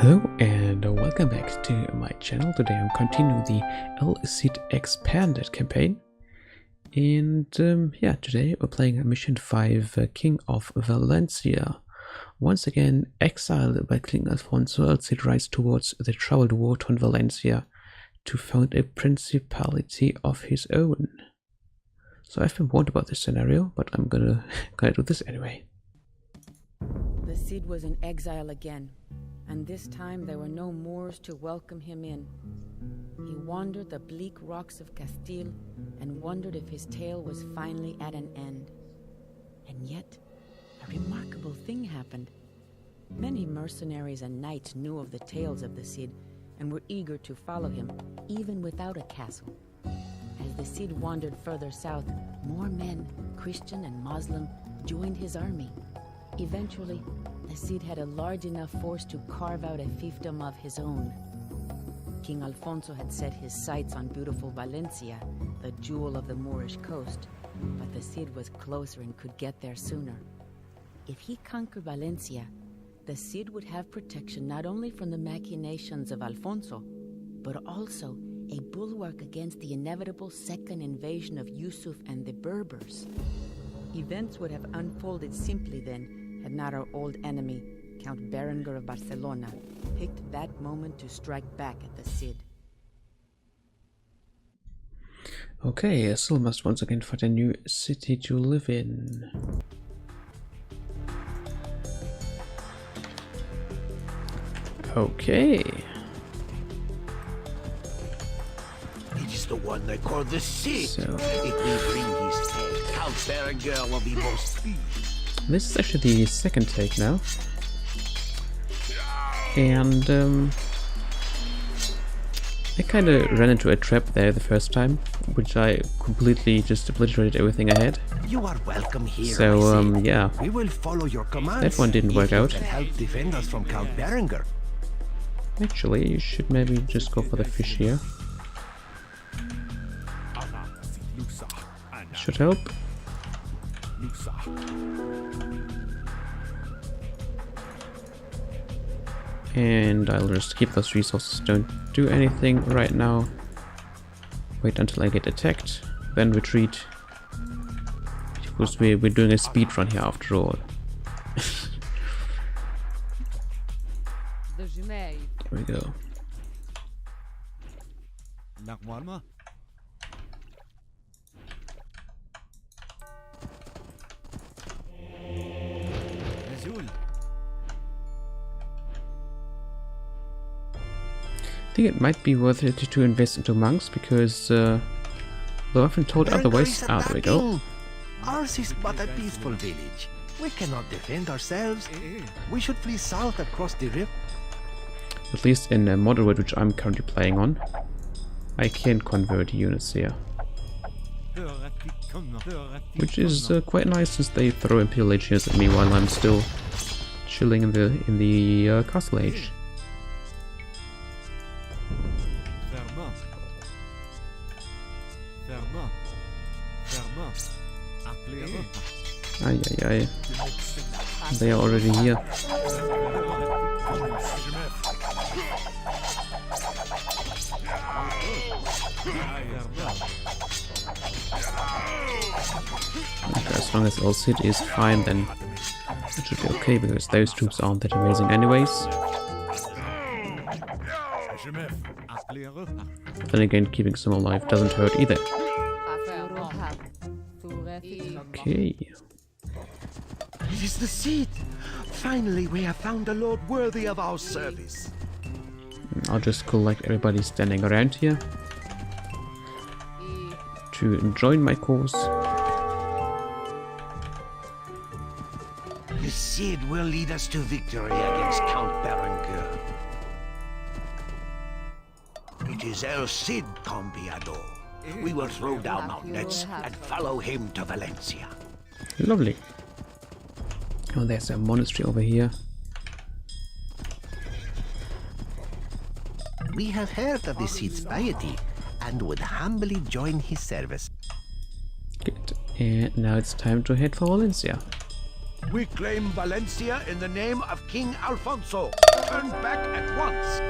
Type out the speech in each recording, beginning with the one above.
Hello and welcome back to my channel. Today I'm continuing the El Cid Expanded campaign. And yeah, today we're playing mission 5, King of Valencia. Once again, exiled by King Alfonso, El Cid rides towards the troubled war-torn Valencia to found a principality of his own. So I've been warned about this scenario, but I'm gonna do this anyway. The Cid was in exile again, and this time there were no Moors to welcome him in. He wandered the bleak rocks of Castile and wondered if his tale was finally at an end. And yet, a remarkable thing happened. Many mercenaries and knights knew of the tales of the Cid and were eager to follow him, even without a castle. As the Cid wandered further south, more men, Christian and Muslim, joined his army. Eventually, the Cid had a large enough force to carve out a fiefdom of his own. King Alfonso had set his sights on beautiful Valencia, the jewel of the Moorish coast, but the Cid was closer and could get there sooner. If he conquered Valencia, the Cid would have protection not only from the machinations of Alfonso, but also a bulwark against the inevitable second invasion of Yusuf and the Berbers. Events would have unfolded simply then, had not our old enemy, Count Berenguer of Barcelona, picked that moment to strike back at the Cid. Okay, Sil must once again find a new city to live in. Okay. It is the one they call the Cid. So, If we bring his tale, Count Berenguer will be most pleased. this is actually the second take now. And I kind of ran into a trap there the first time, which I completely just obliterated everything I had. You are welcome here. So yeah, we will follow your commands. that one didn't work out. If you can help defend us from Count Berenguer. Actually, you should maybe just go for the fish here. Should help. And I'll just keep those resources, don't do anything right now. Wait until I get attacked, then retreat. Because we're doing a speed run here after all. There we go. I think it might be worth it to invest into monks because though I've been told otherwise. There we go. Ours is but a peaceful village. We cannot defend ourselves. We should flee south across the river. At least in moderate, which I'm currently playing on, I can convert units here, which is quite nice since they throw Imperial Age units at me while I'm still chilling in the Castle Age. Ay, ay, ay. They are already here. Okay, as long as El Cid is fine, then it should be okay, because those troops aren't that amazing anyways. But then again, keeping some alive doesn't hurt either. Okay. It is the Cid. Finally, we have found a lord worthy of our service. I'll just collect everybody standing around here to join my cause. The Cid will lead us to victory against Count Berenguer. It is El Cid, Campeador. We will throw down our nets and follow him to Valencia. Lovely. Oh, there's a monastery over here. We have heard of the Cid's piety and would humbly join his service. Good. And now it's time to head for Valencia. We claim Valencia in the name of King Alfonso. Turn back at once.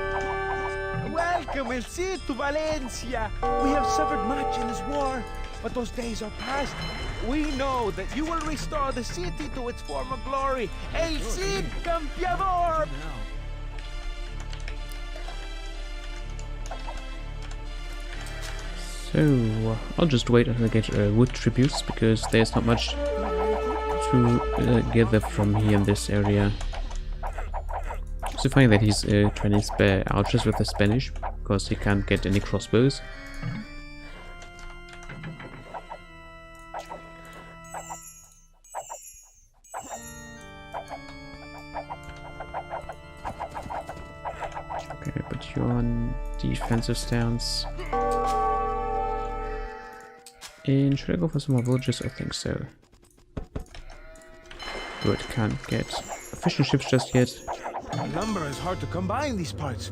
Welcome, El Cid, to Valencia. We have suffered much in this war, but those days are past. We know that you will restore the city to its former glory. El Cid Campeador! So, I'll just wait until I get wood tributes, because there's not much to gather from here in this area. So funny that he's trying to spare archers with the Spanish, because he can't get any crossbows. Okay, put you on defensive stance. And should I go for some more villages? I think so. Good, can't get fishing ships just yet. Lumber is hard to come by in these parts.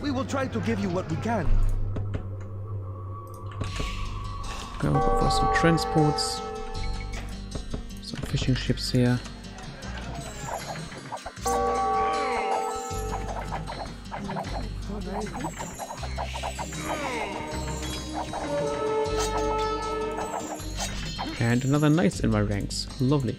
We will try to give you what we can. Go for some transports. Some fishing ships here. And another Noice in my ranks. Lovely.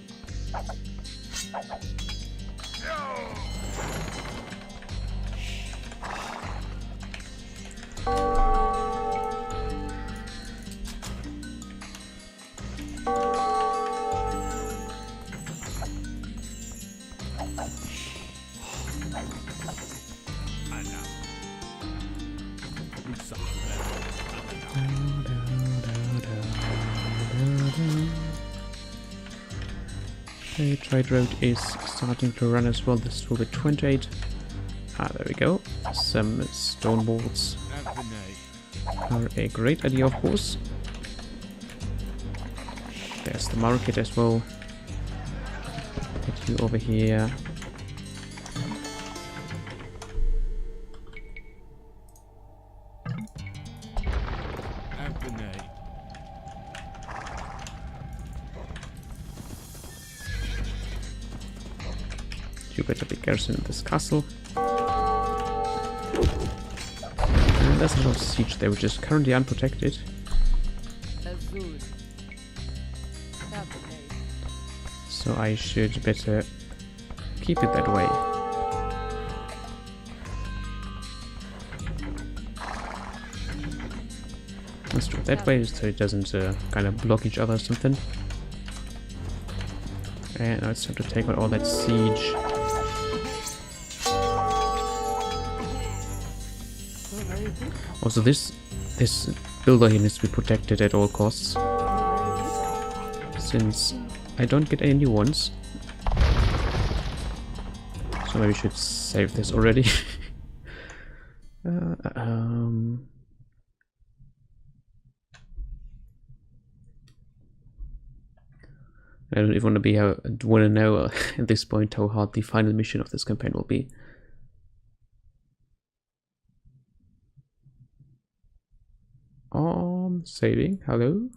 Okay, trade road is starting to run as well. This will be 28. Ah, there we go. Some stone walls are a great idea, of course. There's the market as well. Get you over here. You better be garrisoned in this castle. And there's a lot of siege there, which is currently unprotected. So I should better keep it that way. Let's do it that way so it doesn't kind of block each other or something. And now it's time to take out all that siege. Also, this builder here needs to be protected at all costs, since I don't get any new ones. So maybe we should save this already. I don't even want to know at this point how hard the final mission of this campaign will be. Saving, hello.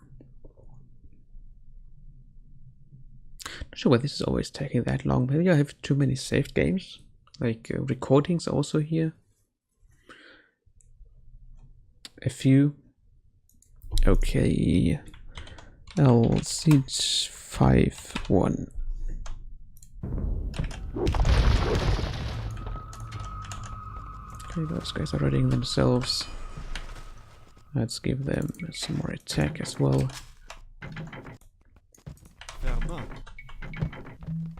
Not sure why this is always taking that long. Maybe I have too many saved games. Like recordings also here. A few. Okay. Siege 5-1. Okay, those guys are readying themselves. Let's give them some more attack as well.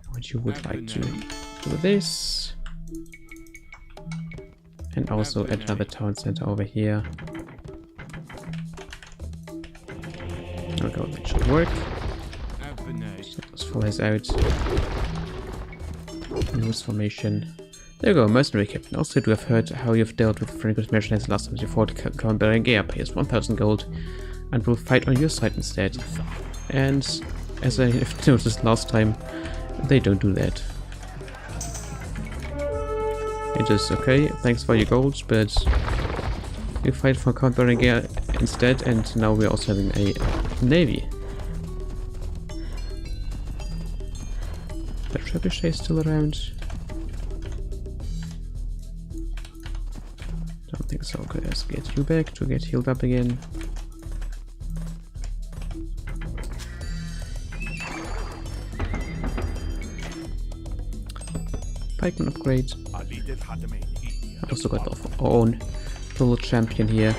What you would like to do this. And also add another town center over here. Okay, that should work. So let's fill this out. News formation. There you go, mercenary captain. Also, do have heard how you've dealt with Berenguer's mercenaries last time you fought Count Berenguer. Pay us 1,000 gold and we'll fight on your side instead. And as I have noticed last time, they don't do that. It is okay, thanks for your gold, but you fight for Count Berenguer instead, and now we're also having a navy. trebuchet still around? Don't think so. Okay, let's get you back to get healed up again. Pikeman upgrade. I also got our own little champion here.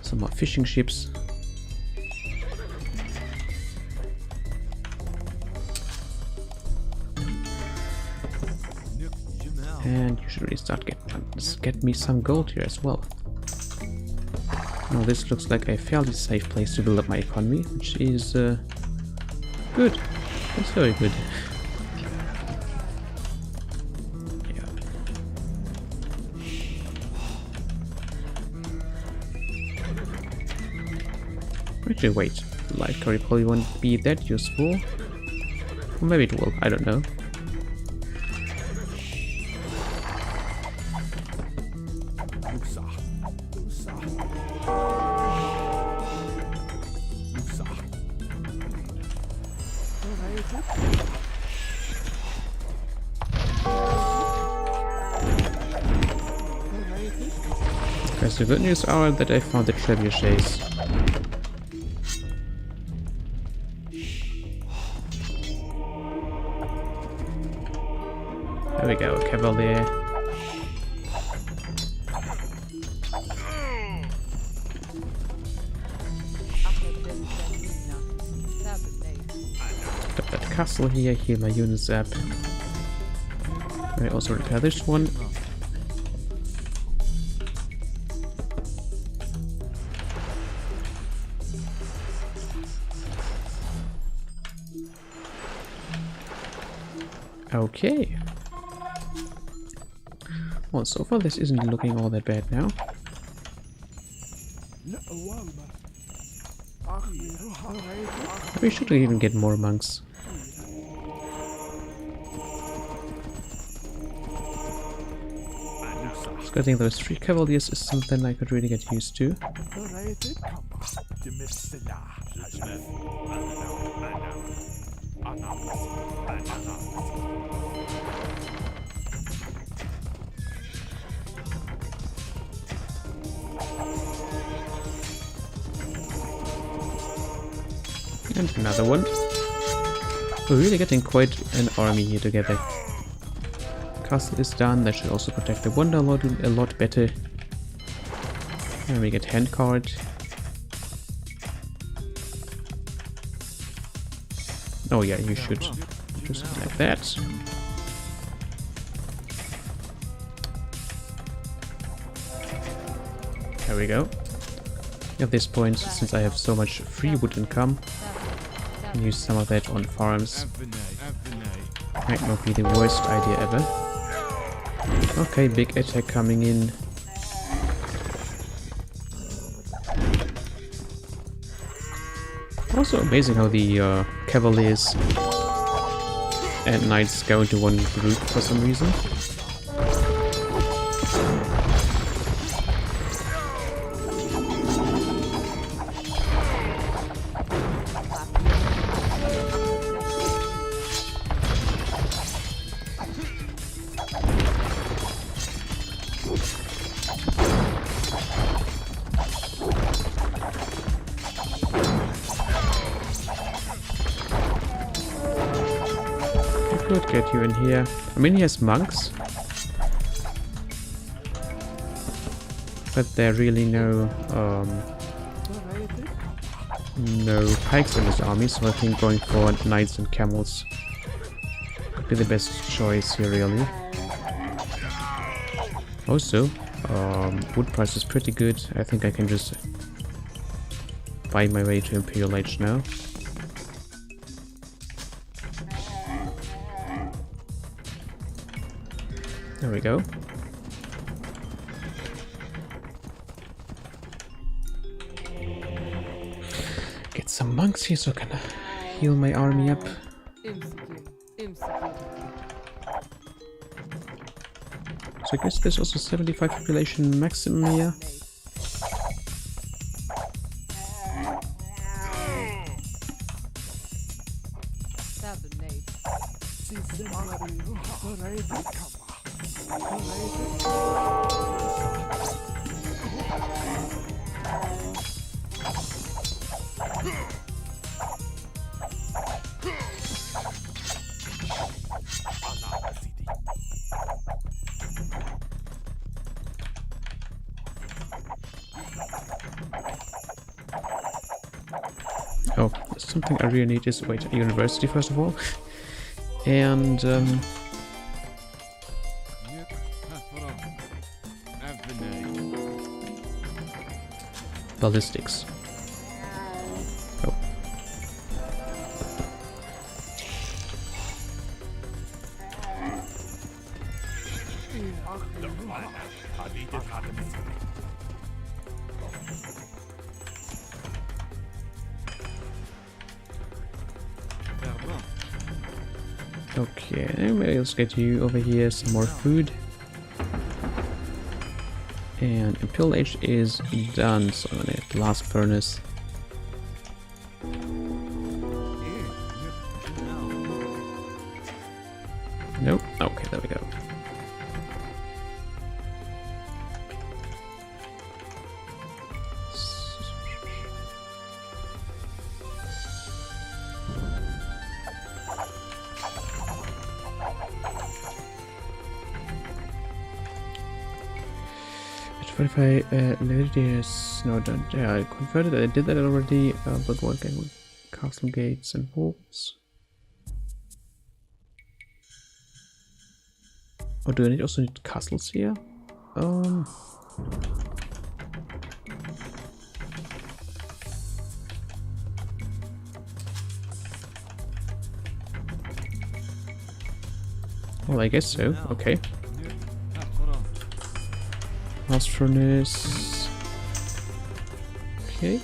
Some more fishing ships. And you should really start get me some gold here as well. Now this looks like a fairly safe place to build up my economy, which is good. That's very good. Actually, wait. Light curry probably won't be that useful. Or maybe it will, I don't know. Guys, the good news are that I found the trebuchets. There we go, Cavalier. Got that castle here, heal my units up. I also repair this one. Okay. Well, so far this isn't looking all that bad now. We should even get more monks. So getting those 3 cavaliers is something I could really get used to. And another one. We're really getting quite an army here together. Castle is done, that should also protect the Wonder Lord a lot better. And we get hand card. Oh yeah, you should do something like that. There we go. At this point, since I have so much free wood income, I can use some of that on farms. Might not be the worst idea ever. Okay, big attack coming in. Also amazing how the cavaliers and knights go into one group for some reason. Could get you in here. I mean, he has monks, but there are really no pikes in his army, so I think going for knights and camels could be the best choice here, really. Also, wood price is pretty good. I think I can just buy my way to Imperial Age now. There we go. Get some monks here so I can heal my army up. So I guess there's also 75 population maximum here. Oh, something I really need is, wait, a university first of all. And, ballistics. Oh. Okay, maybe let's get you over here some more food. And Imperial Age is done, so I'm gonna get blast furnace. Nope. Okay, there we go. What if I no, don't. Yeah, I converted. I did that already. But what again? Castle gates and walls. Oh, do I also need castles here? Well, I guess so. Okay. Blast furnace. Okay.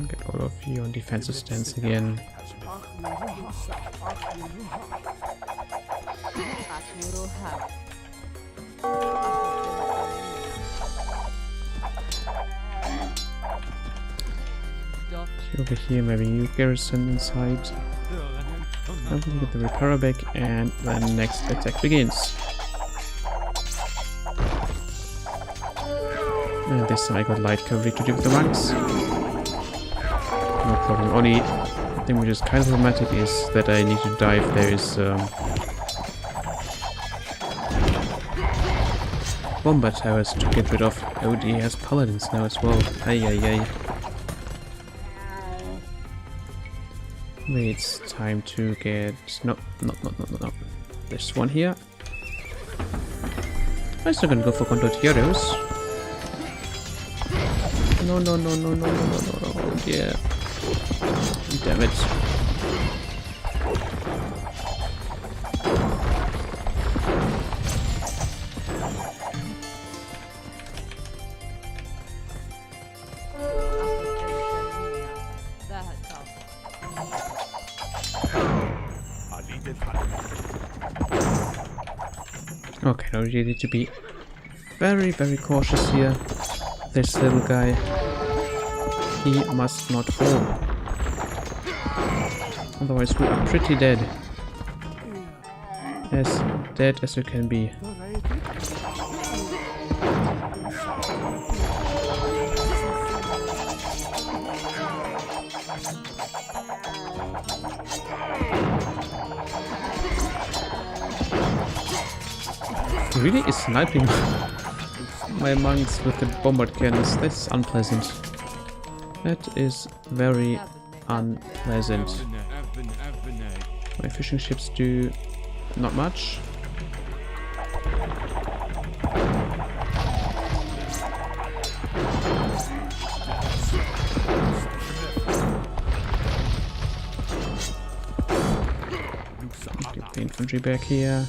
Get all of you on defensive stance again. Over here, maybe you garrison inside. I'm gonna get the repairer back, and the next attack begins. And this time I got light cavalry to do with the ranks. No problem. Only thing which is kind of problematic is that I need to die if there is bomber towers to get rid of. Oh, he has paladins now as well. Ay ay ay. Maybe it's time to get... No. There's one here. I'm still gonna go for condotieros. No, yeah. Damn it. Okay, now you need to be very, very cautious here. This little guy. He must not fall. Otherwise we are pretty dead. As dead as you can be. He really is sniping my monks with the bombard cannons. That's unpleasant. That is very unpleasant. My fishing ships do not much. Get the infantry back here.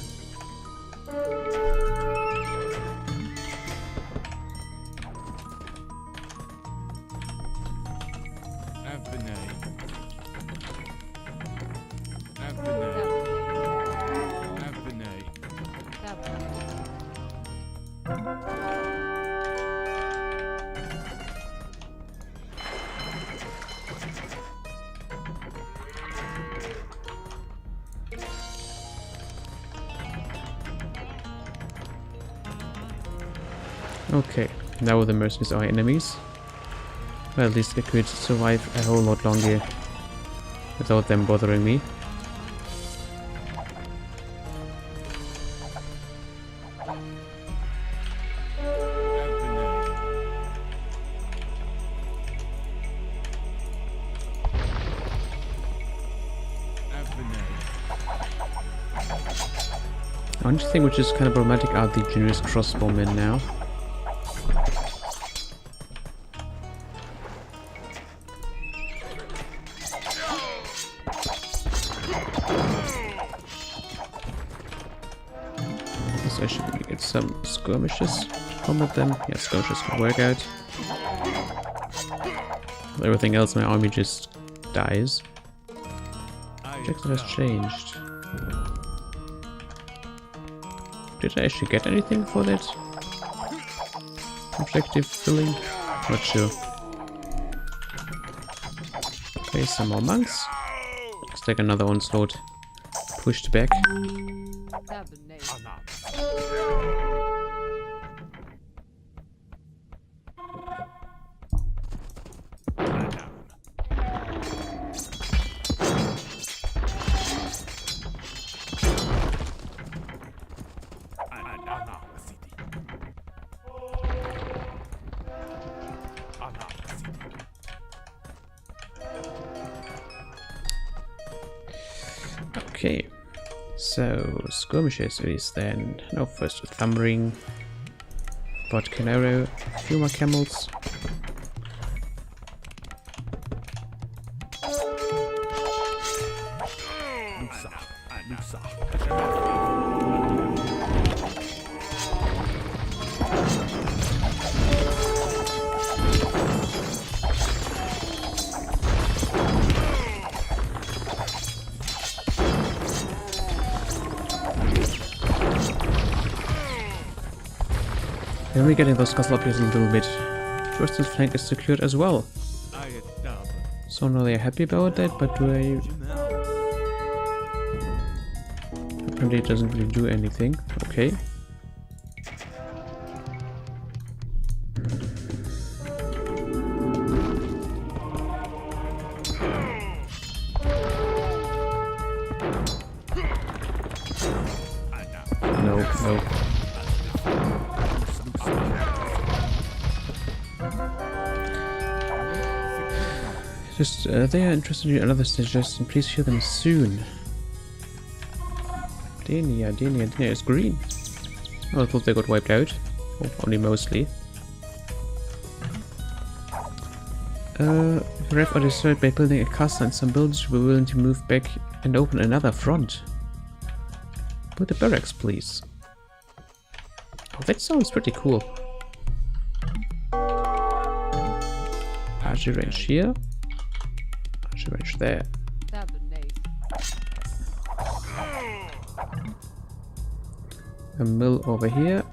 Okay, now the mercenaries are enemies. Well, at least I could survive a whole lot longer without them bothering me. The only thing which is kind of problematic are the generous crossbowmen now. So I should maybe get some skirmishes to combat them. Yeah, skirmishes can work out. Everything else in my army just dies. Objective has changed. Did I actually get anything for that? Objective filling? Not sure. Okay, some more monks. Looks like another onslaught pushed back. Okay, so skirmishes is then, no, first a thumb ring, vodka arrow, a few more camels. Then we're getting those castle up here a little bit. First flank is secured as well. So now they're happy about that, but do I... Apparently it doesn't really do anything. Okay. No, no. Just, they are interested in another suggestion. Please hear them soon. Dania is green. Oh, I thought they got wiped out. Oh, only mostly. Rev are destroyed by building a castle and some builders were willing to move back and open another front. Put the barracks, please. Oh, that sounds pretty cool. Archery range here. Range there. A mill over here.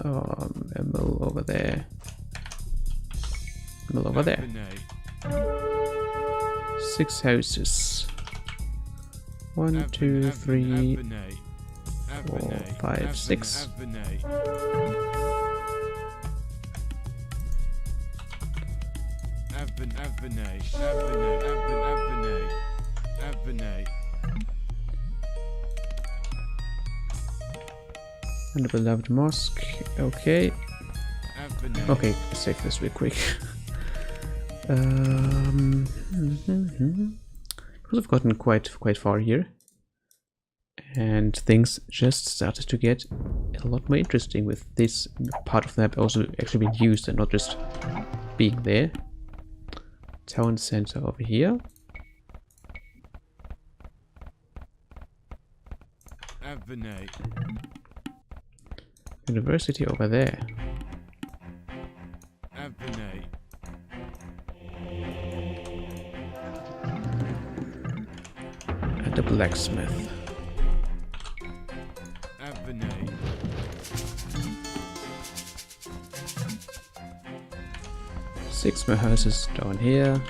A mill over there. Mill over there. 6 houses. 1, 2, 3, 4, 5, 6. And the beloved mosque. Okay. Okay, save this real quick. We've gotten quite far here, and things just started to get a lot more interesting with this part of the map also actually being used and not just being there. Town center over here. University over there. And the blacksmith. Six more houses down here.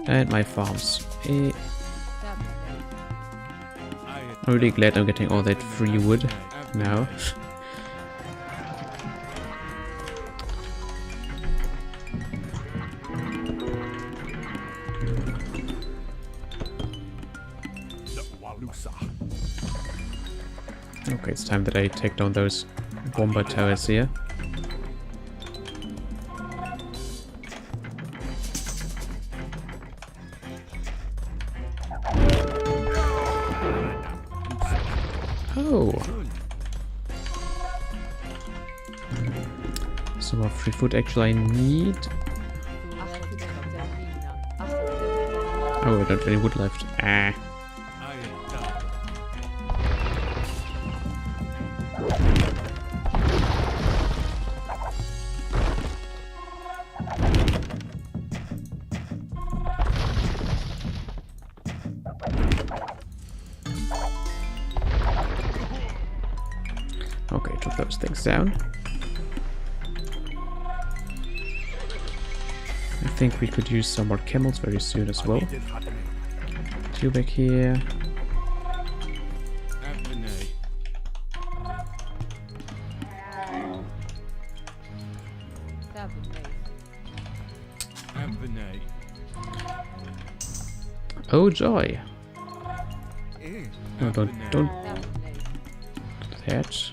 And my farms. I'm really glad I'm getting all that free wood now. Okay, it's time that I take down those bomber towers here. Oh! Some more free food actually I need. Oh, I don't have any wood left. Ah. Okay, took those things down. I think we could use some more camels very soon as well. Two back here. Oh joy! No, don't that.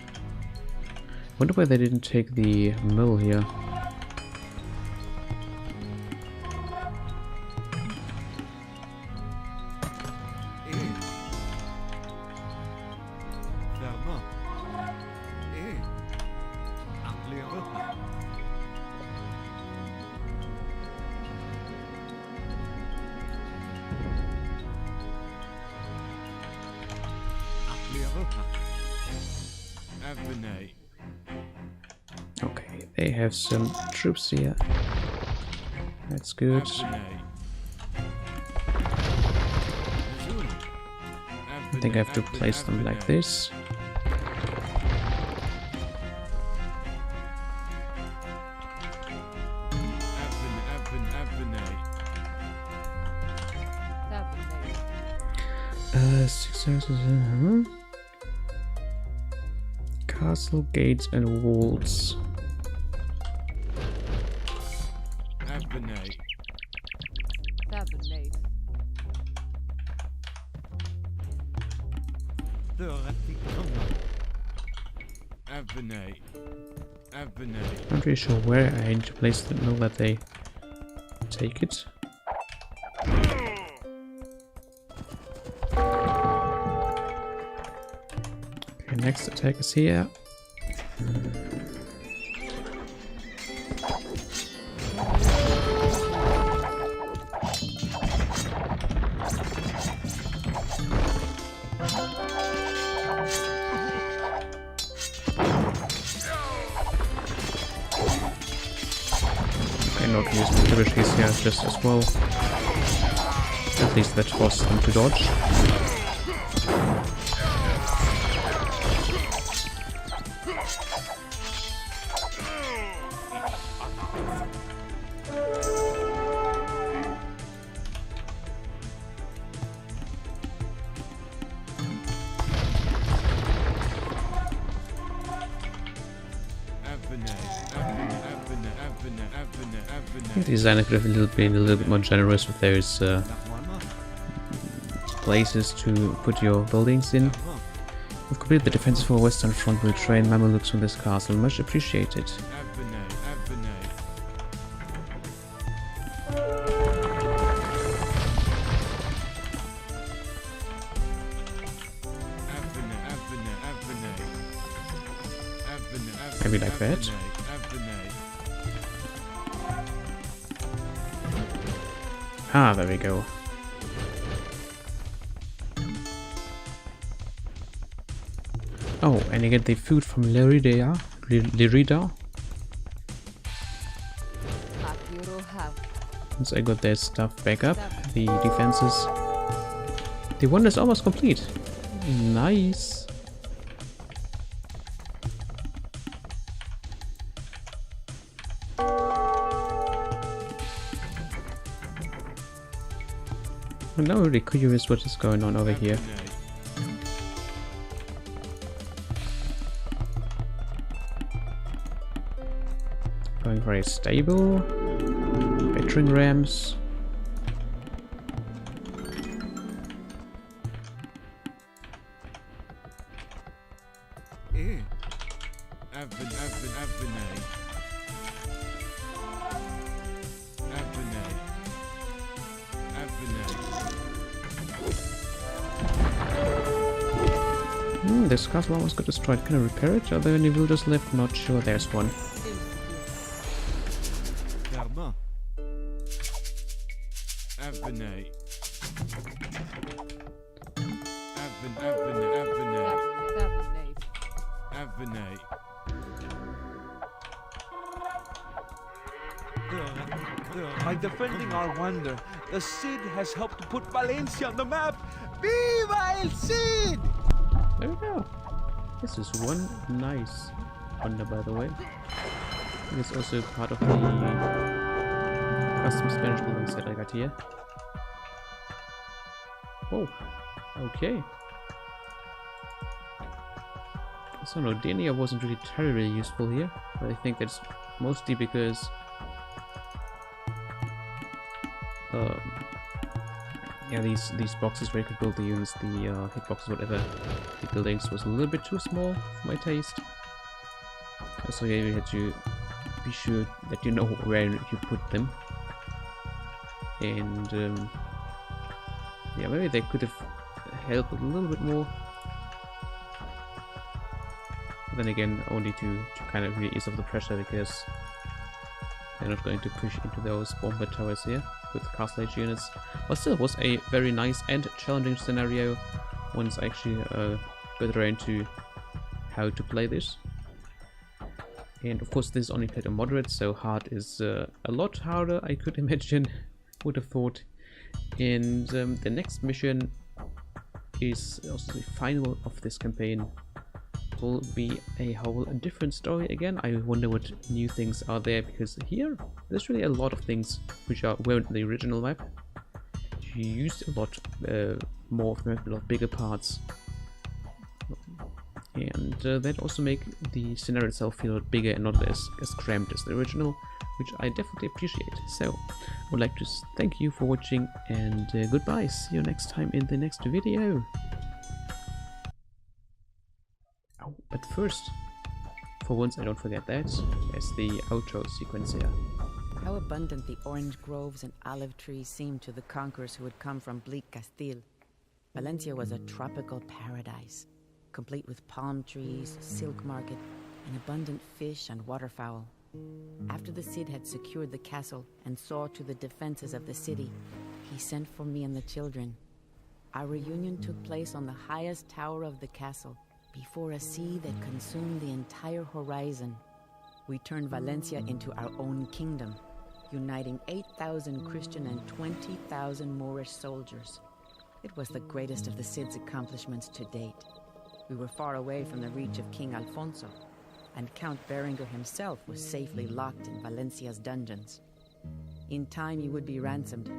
Wonder why they didn't take the mill here. Okay, they have some troops here. That's good. I think I have to place them like this. Castle, gates and walls. Not really sure where I need to place the mill that they take it. Okay, next attack is here. And not use my abilities here just as well. At least that forces them to dodge. The designer could have been a little bit more generous with those places to put your buildings in. We've completed the defenses for Western Front. Will train Mamelukes from this castle. Much appreciated. Maybe like that. Ah, there we go. Oh, and you get the food from Lerida. Once I got their stuff back up, the defenses. The one is almost complete. Nice. I'm now really curious what is going on over here. Going for a stable. Battering rams. This castle almost got destroyed. Can I repair it? Are there any villagers left? Not sure. There's one. By defending our wonder, the Cid has helped to put Valencia on the map. Viva el Cid! There we go. This is one nice wonder, by the way. It's also part of the custom Spanish buildings that I got here. Oh, okay. So no, Denia wasn't really terribly useful here, but I think that's mostly because yeah, these boxes where you could build the units, the hitboxes, whatever, the buildings was a little bit too small for my taste. So yeah, you had to be sure that you know where you put them. And yeah, maybe they could have helped a little bit more. But then again, only to kind of really ease off the pressure, because they're not going to push into those bomber towers here with castle age units. But still, was a very nice and challenging scenario once I actually got around to how to play this. And of course, this is only played on moderate, so hard is a lot harder, I could imagine, would have thought. And the next mission is also the final of this campaign. Will be a whole different story again. I wonder what new things are there, because here there's really a lot of things which weren't in the original map. You used a lot more of the map, a lot bigger parts, and that also make the scenario itself feel a lot bigger and not as cramped as the original, which I definitely appreciate. So I would like to thank you for watching, and goodbye. See you next time in the next video. Oh, but first, for once I don't forget that, there's the outro sequence here. How abundant the orange groves and olive trees seemed to the conquerors who had come from bleak Castile. Valencia was a tropical paradise, complete with palm trees, silk market, and abundant fish and waterfowl. After the Cid had secured the castle and saw to the defenses of the city, he sent for me and the children. Our reunion took place on the highest tower of the castle, before a sea that consumed the entire horizon. We turned Valencia into our own kingdom, uniting 8,000 Christian and 20,000 Moorish soldiers. It was the greatest of the Cid's accomplishments to date. We were far away from the reach of King Alfonso, and Count Berenguer himself was safely locked in Valencia's dungeons. In time he would be ransomed,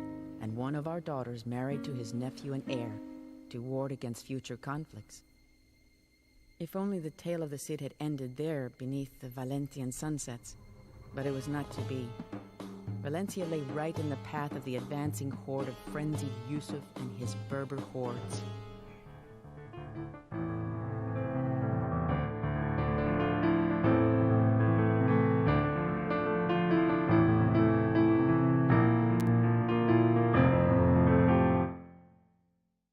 and one of our daughters married to his nephew and heir, to ward against future conflicts. If only the tale of the Cid had ended there beneath the Valencian sunsets, but it was not to be. Valencia lay right in the path of the advancing horde of frenzied Yusuf and his Berber hordes.